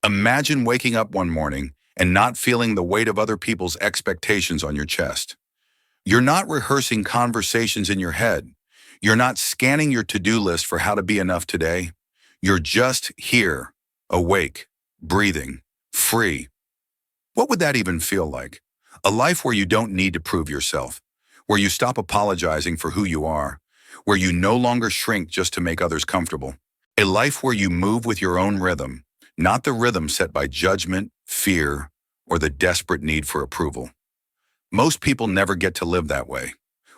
Imagine waking up one morning and not feeling the weight of other people's expectations on your chest. You're not rehearsing conversations in your head. You're not scanning your to-do list for how to be enough today. You're just here, awake, breathing, free. What would that even feel like? A life where you don't need to prove yourself, where you stop apologizing for who you are, where you no longer shrink just to make others comfortable. A life where you move with your own rhythm, not the rhythm set by judgment, fear, or the desperate need for approval. Most people never get to live that way.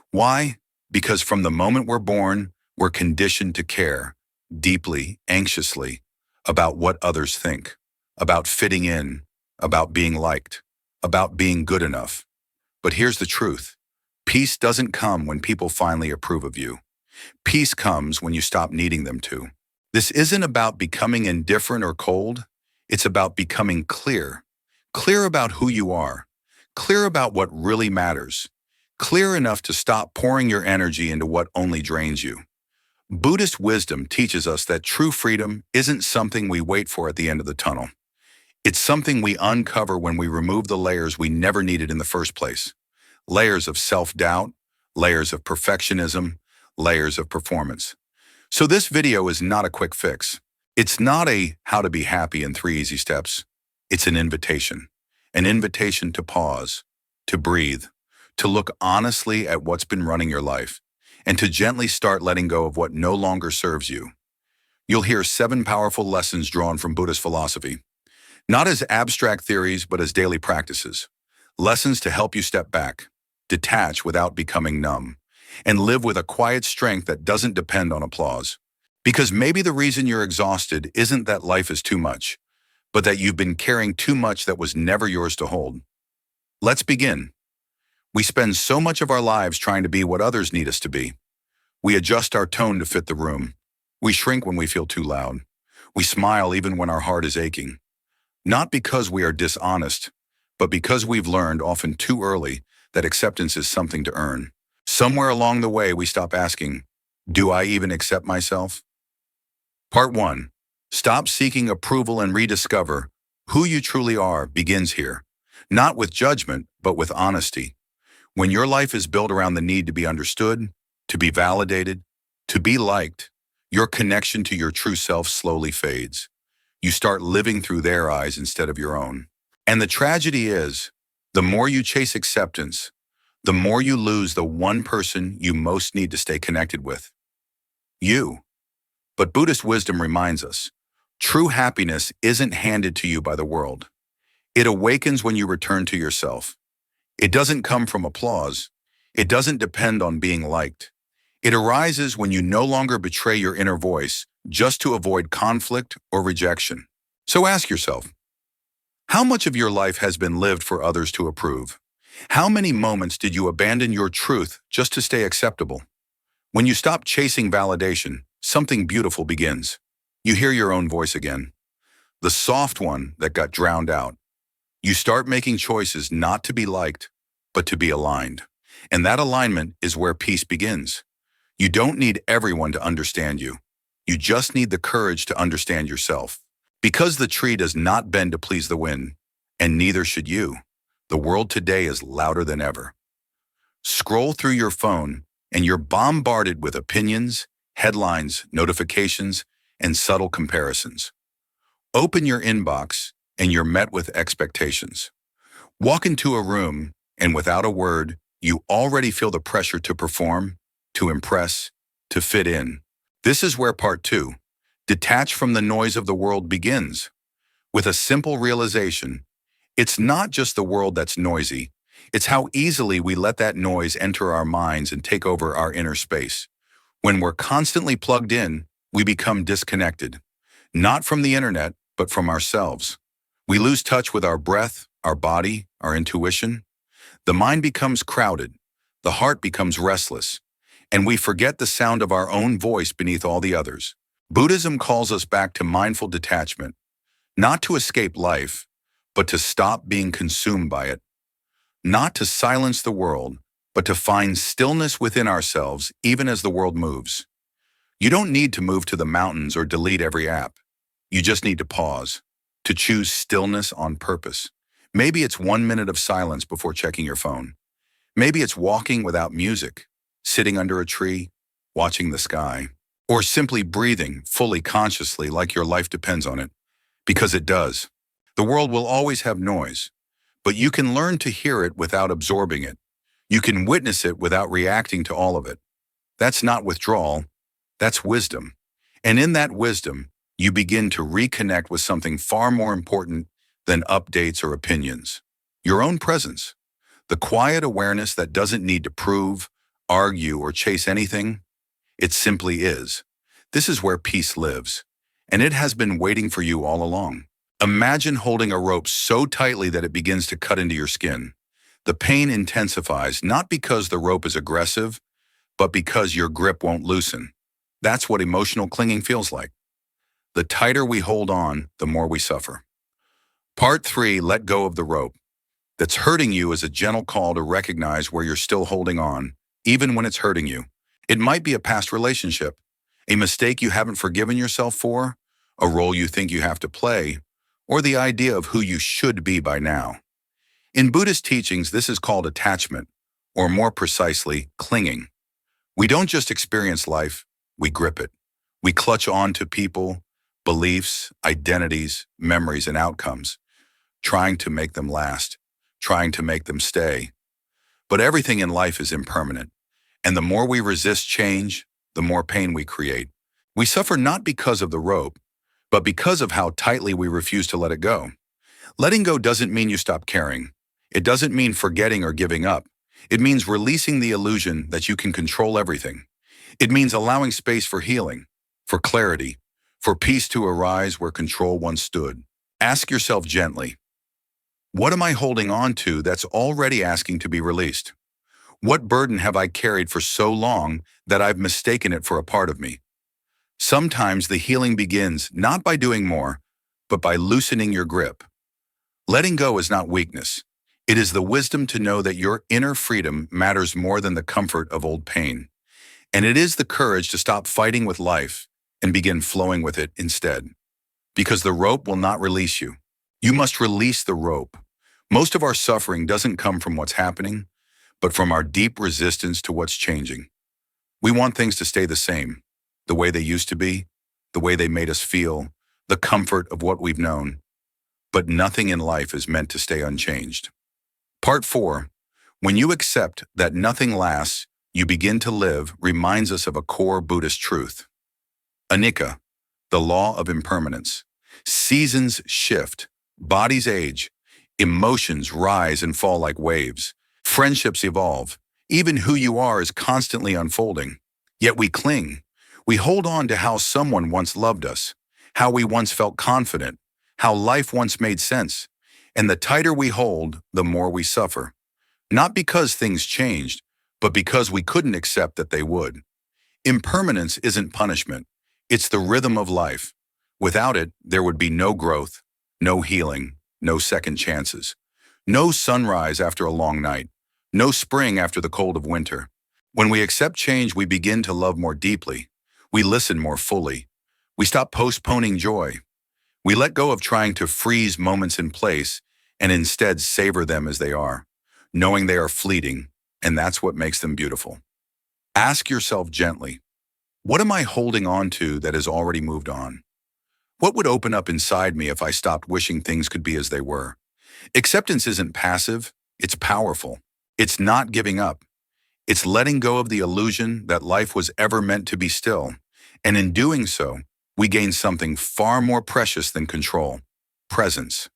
Why? Because from the moment we're born, we're conditioned to care, deeply, anxiously, about what others think, about fitting in, about being liked, about being good enough. But here's the truth. Peace doesn't come when people finally approve of you. Peace comes when you stop needing them to. This isn't about becoming indifferent or cold. It's about becoming clear. Clear about who you are. Clear about what really matters. Clear enough to stop pouring your energy into what only drains you. Buddhist wisdom teaches us that true freedom isn't something we wait for at the end of the tunnel. It's something we uncover when we remove the layers we never needed in the first place. Layers of self-doubt, layers of perfectionism, layers of performance. So this video is not a quick fix. It's not a how to be happy in 3 easy steps. It's an invitation to pause, to breathe, to look honestly at what's been running your life, and to gently start letting go of what no longer serves you. You'll hear 7 powerful lessons drawn from Buddhist philosophy, not as abstract theories, but as daily practices. Lessons to help you step back, detach without becoming numb, and live with a quiet strength that doesn't depend on applause. Because maybe the reason you're exhausted isn't that life is too much, but that you've been carrying too much that was never yours to hold. Let's begin. We spend so much of our lives trying to be what others need us to be. We adjust our tone to fit the room. We shrink when we feel too loud. We smile even when our heart is aching. Not because we are dishonest, but because we've learned, often too early, that acceptance is something to earn. Somewhere along the way, we stop asking, do I even accept myself? Part 1. Stop seeking approval and rediscover who you truly are begins here. Not with judgment, but with honesty. When your life is built around the need to be understood, to be validated, to be liked, your connection to your true self slowly fades. You start living through their eyes instead of your own. And the tragedy is, the more you chase acceptance, the more you lose the one person you most need to stay connected with. You. But Buddhist wisdom reminds us, true happiness isn't handed to you by the world. It awakens when you return to yourself. It doesn't come from applause. It doesn't depend on being liked. It arises when you no longer betray your inner voice just to avoid conflict or rejection. So ask yourself, how much of your life has been lived for others to approve? How many moments did you abandon your truth just to stay acceptable? When you stop chasing validation, something beautiful begins. You hear your own voice again, the soft one that got drowned out. You start making choices not to be liked, but to be aligned. And that alignment is where peace begins. You don't need everyone to understand you. You just need the courage to understand yourself. Because the tree does not bend to please the wind, and neither should you. The world today is louder than ever. Scroll through your phone, and you're bombarded with opinions, headlines, notifications, and subtle comparisons. Open your inbox, and you're met with expectations. Walk into a room, and without a word, you already feel the pressure to perform, to impress, to fit in. This is where part 2, detach from the noise of the world, begins. With a simple realization, it's not just the world that's noisy, it's how easily we let that noise enter our minds and take over our inner space. When we're constantly plugged in, we become disconnected, not from the internet, but from ourselves. We lose touch with our breath, our body, our intuition. The mind becomes crowded, the heart becomes restless, and we forget the sound of our own voice beneath all the others. Buddhism calls us back to mindful detachment, not to escape life, but to stop being consumed by it. Not to silence the world, but to find stillness within ourselves even as the world moves. You don't need to move to the mountains or delete every app. You just need to pause. to choose stillness on purpose. Maybe it's 1 minute of silence before checking your phone. Maybe it's walking without music, sitting under a tree, watching the sky, or simply breathing fully consciously like your life depends on it, because it does. The world will always have noise, but you can learn to hear it without absorbing it. You can witness it without reacting to all of it. That's not withdrawal, that's wisdom. And in that wisdom, you begin to reconnect with something far more important than updates or opinions. Your own presence. The quiet awareness that doesn't need to prove, argue, or chase anything. It simply is. This is where peace lives. And it has been waiting for you all along. Imagine holding a rope so tightly that it begins to cut into your skin. The pain intensifies, not because the rope is aggressive, but because your grip won't loosen. That's what emotional clinging feels like. The tighter we hold on, the more we suffer. Part 3, let go of the rope. That's hurting you is a gentle call to recognize where you're still holding on, even when it's hurting you. It might be a past relationship, a mistake you haven't forgiven yourself for, a role you think you have to play, or the idea of who you should be by now. In Buddhist teachings, this is called attachment, or more precisely, clinging. We don't just experience life, we grip it. We clutch on to people, beliefs, identities, memories, and outcomes, trying to make them last, trying to make them stay. But everything in life is impermanent, and the more we resist change, the more pain we create. We suffer not because of the rope, but because of how tightly we refuse to let it go. Letting go doesn't mean you stop caring. It doesn't mean forgetting or giving up. It means releasing the illusion that you can control everything. It means allowing space for healing, for clarity, for peace to arise where control once stood. Ask yourself gently, what am I holding on to that's already asking to be released? What burden have I carried for so long that I've mistaken it for a part of me? Sometimes the healing begins not by doing more, but by loosening your grip. Letting go is not weakness. It is the wisdom to know that your inner freedom matters more than the comfort of old pain. And it is the courage to stop fighting with life and begin flowing with it instead. Because the rope will not release you. You must release the rope. Most of our suffering doesn't come from what's happening, but from our deep resistance to what's changing. We want things to stay the same, the way they used to be, the way they made us feel, the comfort of what we've known. But nothing in life is meant to stay unchanged. Part 4, when you accept that nothing lasts, you begin to live, reminds us of a core Buddhist truth. Anicca, the law of impermanence. Seasons shift, bodies age, emotions rise and fall like waves. Friendships evolve. Even who you are is constantly unfolding. Yet we cling. We hold on to how someone once loved us, how we once felt confident, how life once made sense. And the tighter we hold, the more we suffer. Not because things changed, but because we couldn't accept that they would. Impermanence isn't punishment. It's the rhythm of life. Without it, there would be no growth, no healing, no second chances. No sunrise after a long night. No spring after the cold of winter. When we accept change, we begin to love more deeply. We listen more fully. We stop postponing joy. We let go of trying to freeze moments in place and instead savor them as they are, knowing they are fleeting, and that's what makes them beautiful. Ask yourself gently, what am I holding on to that has already moved on? What would open up inside me if I stopped wishing things could be as they were? Acceptance isn't passive, it's powerful. It's not giving up. It's letting go of the illusion that life was ever meant to be still. And in doing so, we gain something far more precious than control, presence.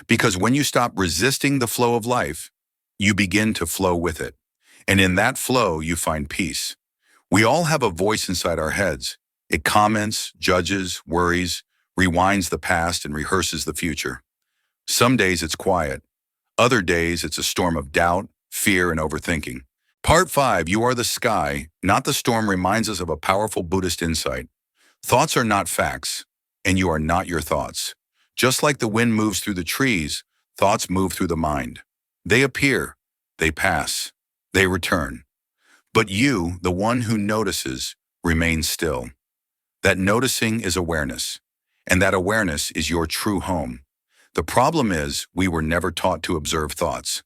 Because when you stop resisting the flow of life, you begin to flow with it. And in that flow, you find peace. We all have a voice inside our heads. It comments, judges, worries, rewinds the past, and rehearses the future. Some days it's quiet. Other days it's a storm of doubt, fear, and overthinking. Part 5, You Are the Sky, Not the Storm, reminds us of a powerful Buddhist insight. Thoughts are not facts, and you are not your thoughts. Just like the wind moves through the trees, thoughts move through the mind. They appear, they pass, they return. But you, the one who notices, remains still. That noticing is awareness, and that awareness is your true home. The problem is we were never taught to observe thoughts.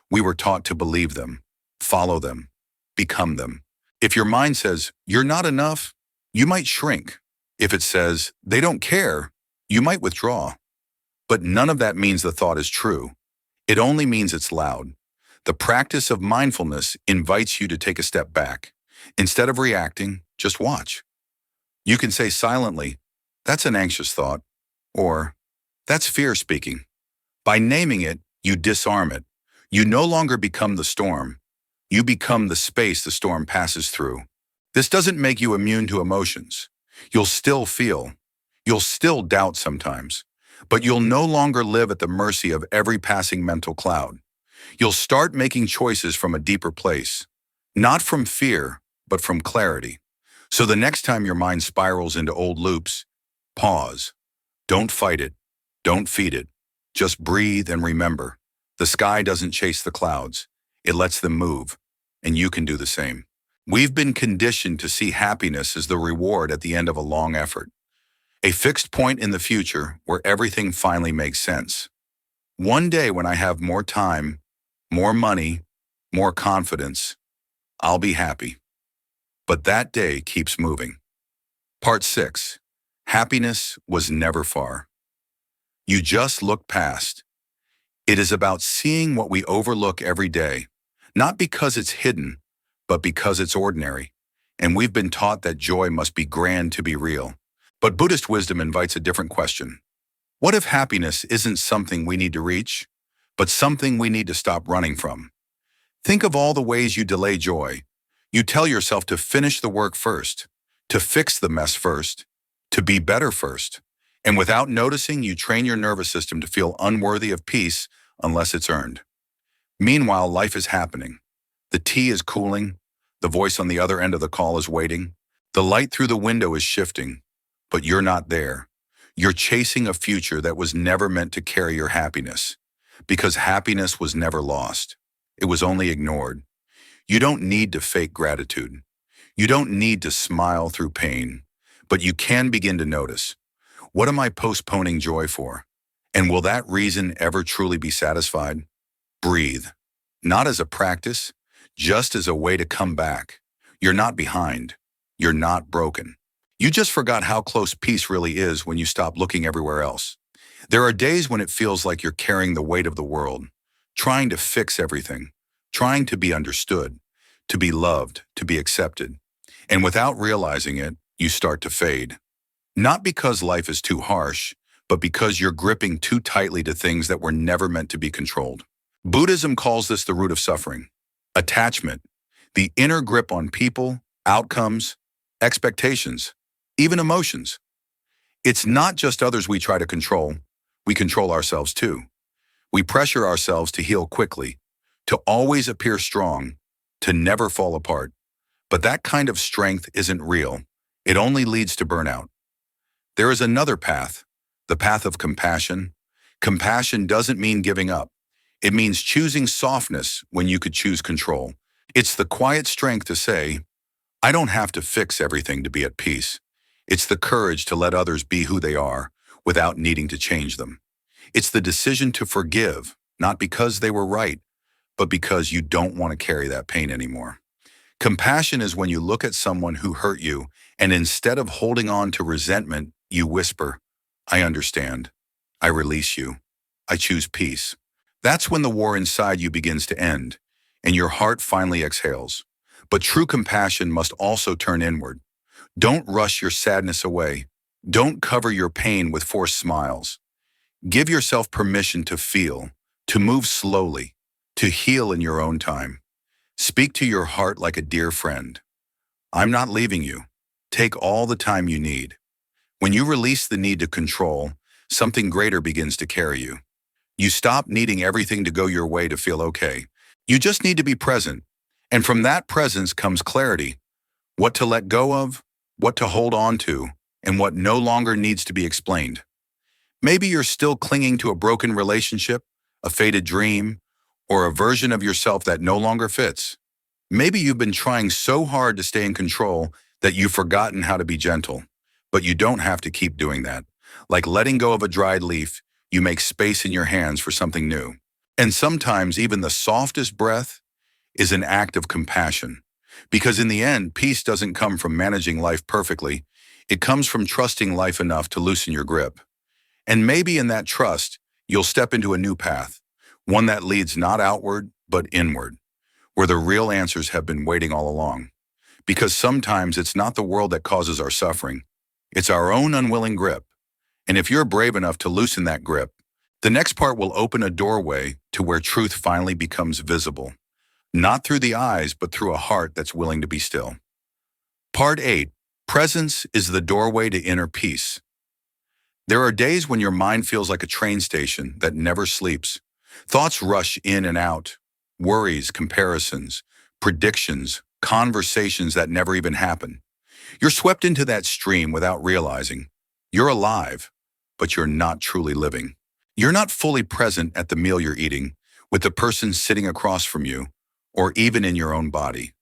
We were taught to believe them, follow them, become them. If your mind says, you're not enough, you might shrink. If it says, they don't care, you might withdraw. But none of that means the thought is true. It only means it's loud. The practice of mindfulness invites you to take a step back. Instead of reacting, just watch. You can say silently, that's an anxious thought, or that's fear speaking. By naming it, you disarm it. You no longer become the storm. You become the space the storm passes through. This doesn't make you immune to emotions. You'll still feel. You'll still doubt sometimes. But you'll no longer live at the mercy of every passing mental cloud. You'll start making choices from a deeper place. Not from fear, but from clarity. So the next time your mind spirals into old loops, pause. Don't fight it. Don't feed it. Just breathe and remember, the sky doesn't chase the clouds. It lets them move, and you can do the same. We've been conditioned to see happiness as the reward at the end of a long effort, a fixed point in the future where everything finally makes sense. One day when I have more time, more money, more confidence, I'll be happy. But that day keeps moving. Part 6. Happiness was never far. You just look past. It is about seeing what we overlook every day, not because it's hidden, but because it's ordinary. And we've been taught that joy must be grand to be real. But Buddhist wisdom invites a different question. What if happiness isn't something we need to reach, but something we need to stop running from? Think of all the ways you delay joy. You tell yourself to finish the work first, to fix the mess first, to be better first. And without noticing, you train your nervous system to feel unworthy of peace unless it's earned. Meanwhile, life is happening. The tea is cooling. The voice on the other end of the call is waiting. The light through the window is shifting, but you're not there. You're chasing a future that was never meant to carry your happiness, because happiness was never lost. It was only ignored. You don't need to fake gratitude. You don't need to smile through pain, but you can begin to notice. What am I postponing joy for? And will that reason ever truly be satisfied? Breathe. Not as a practice, just as a way to come back. You're not behind. You're not broken. You just forgot how close peace really is when you stop looking everywhere else. There are days when it feels like you're carrying the weight of the world, trying to fix everything, trying to be understood, to be loved, to be accepted. And without realizing it, you start to fade. Not because life is too harsh, but because you're gripping too tightly to things that were never meant to be controlled. Buddhism calls this the root of suffering. Attachment, the inner grip on people, outcomes, expectations, even emotions. It's not just others we try to control, we control ourselves too. We pressure ourselves to heal quickly, to always appear strong, to never fall apart. But that kind of strength isn't real. It only leads to burnout. There is another path, the path of compassion. Compassion doesn't mean giving up. It means choosing softness when you could choose control. It's the quiet strength to say, I don't have to fix everything to be at peace. It's the courage to let others be who they are without needing to change them. It's the decision to forgive, not because they were right, but because you don't want to carry that pain anymore. Compassion is when you look at someone who hurt you, and instead of holding on to resentment, you whisper, I understand. I release you. I choose peace. That's when the war inside you begins to end, and your heart finally exhales. But true compassion must also turn inward. Don't rush your sadness away. Don't cover your pain with forced smiles. Give yourself permission to feel, to move slowly, to heal in your own time. Speak to your heart like a dear friend. I'm not leaving you. Take all the time you need. When you release the need to control, something greater begins to carry you. You stop needing everything to go your way to feel okay. You just need to be present. And from that presence comes clarity. What to let go of, what to hold on to, and what no longer needs to be explained. Maybe you're still clinging to a broken relationship, a faded dream, or a version of yourself that no longer fits. Maybe you've been trying so hard to stay in control that you've forgotten how to be gentle. But you don't have to keep doing that. Like letting go of a dried leaf, you make space in your hands for something new. And sometimes even the softest breath is an act of compassion. Because in the end, peace doesn't come from managing life perfectly. It comes from trusting life enough to loosen your grip. And maybe in that trust, you'll step into a new path, one that leads not outward, but inward, where the real answers have been waiting all along. Because sometimes it's not the world that causes our suffering. It's our own unwilling grip. And if you're brave enough to loosen that grip, the next part will open a doorway to where truth finally becomes visible. Not through the eyes, but through a heart that's willing to be still. Part 8. Presence is the doorway to inner peace. There are days when your mind feels like a train station that never sleeps. Thoughts rush in and out. Worries, comparisons, predictions, conversations that never even happen. You're swept into that stream without realizing. You're alive, but you're not truly living. You're not fully present at the meal you're eating, with the person sitting across from you, or even in your own body.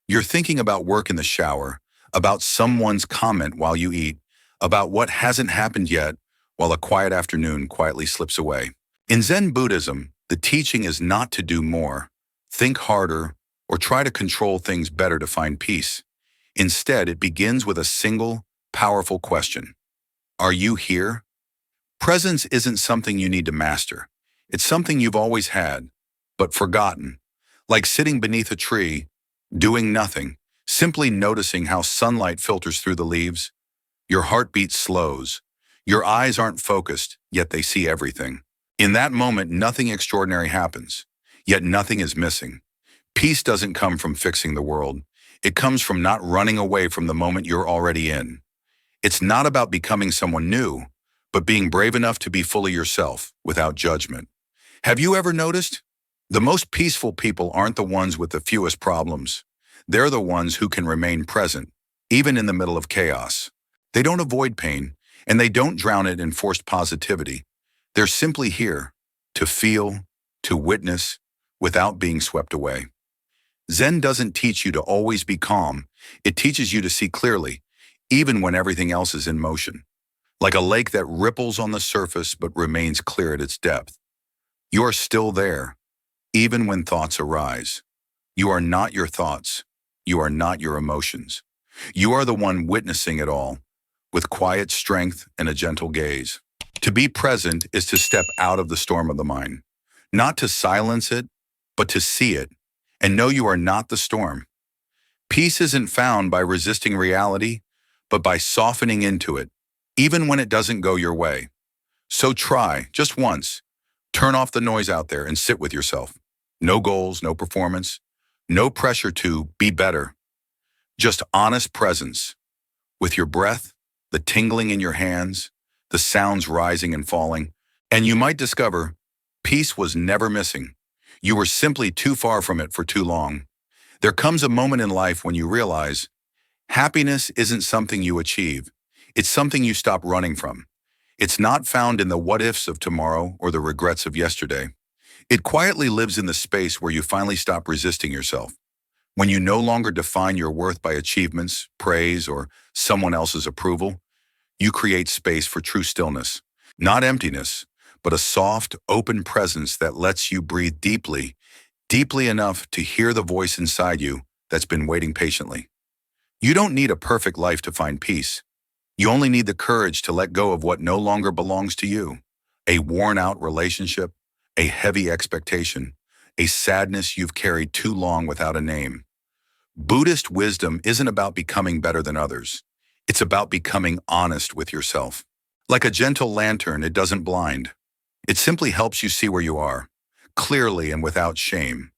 You're thinking about work in the shower, about someone's comment while you eat, about what hasn't happened yet, while a quiet afternoon quietly slips away. In Zen Buddhism, the teaching is not to do more, think harder, or try to control things better to find peace. Instead, it begins with a single, powerful question. Are you here? Presence isn't something you need to master. It's something you've always had, but forgotten. Like sitting beneath a tree, doing nothing, simply noticing how sunlight filters through the leaves. Your heartbeat slows. Your eyes aren't focused, yet they see everything. In that moment, nothing extraordinary happens, yet nothing is missing. Peace doesn't come from fixing the world. It comes from not running away from the moment you're already in. It's not about becoming someone new, but being brave enough to be fully yourself, without judgment. Have you ever noticed? The most peaceful people aren't the ones with the fewest problems. They're the ones who can remain present, even in the middle of chaos. They don't avoid pain, and they don't drown it in forced positivity. They're simply here, to feel, to witness, without being swept away. Zen doesn't teach you to always be calm. It teaches you to see clearly, even when everything else is in motion. Like a lake that ripples on the surface but remains clear at its depth. You are still there, even when thoughts arise. You are not your thoughts. You are not your emotions. You are the one witnessing it all, with quiet strength and a gentle gaze. To be present is to step out of the storm of the mind, not to silence it, but to see it, and know you are not the storm. Peace isn't found by resisting reality, but by softening into it, even when it doesn't go your way. So try, just once, turn off the noise out there and sit with yourself. No goals, no performance, no pressure to be better. Just honest presence, with your breath, the tingling in your hands, the sounds rising and falling, and you might discover peace was never missing. You were simply too far from it for too long. There comes a moment in life when you realize happiness isn't something you achieve. It's something you stop running from. It's not found in the what-ifs of tomorrow or the regrets of yesterday. It quietly lives in the space where you finally stop resisting yourself. When you no longer define your worth by achievements, praise, or someone else's approval, you create space for true stillness. Not emptiness, but a soft, open presence that lets you breathe deeply, deeply enough to hear the voice inside you that's been waiting patiently. You don't need a perfect life to find peace. You only need the courage to let go of what no longer belongs to you. A worn-out relationship, a heavy expectation, a sadness you've carried too long without a name. Buddhist wisdom isn't about becoming better than others. It's about becoming honest with yourself. Like a gentle lantern, it doesn't blind. It simply helps you see where you are, clearly and without shame.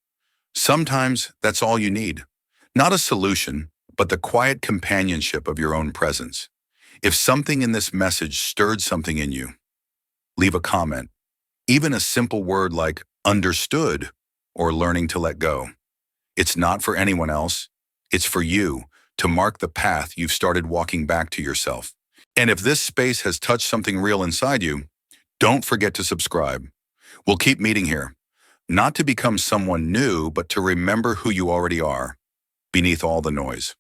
Sometimes that's all you need. Not a solution, but the quiet companionship of your own presence. If something in this message stirred something in you, leave a comment. Even a simple word like understood or learning to let go. It's not for anyone else. It's for you to mark the path you've started walking back to yourself. And if this space has touched something real inside you, don't forget to subscribe. We'll keep meeting here, not to become someone new, but to remember who you already are, beneath all the noise.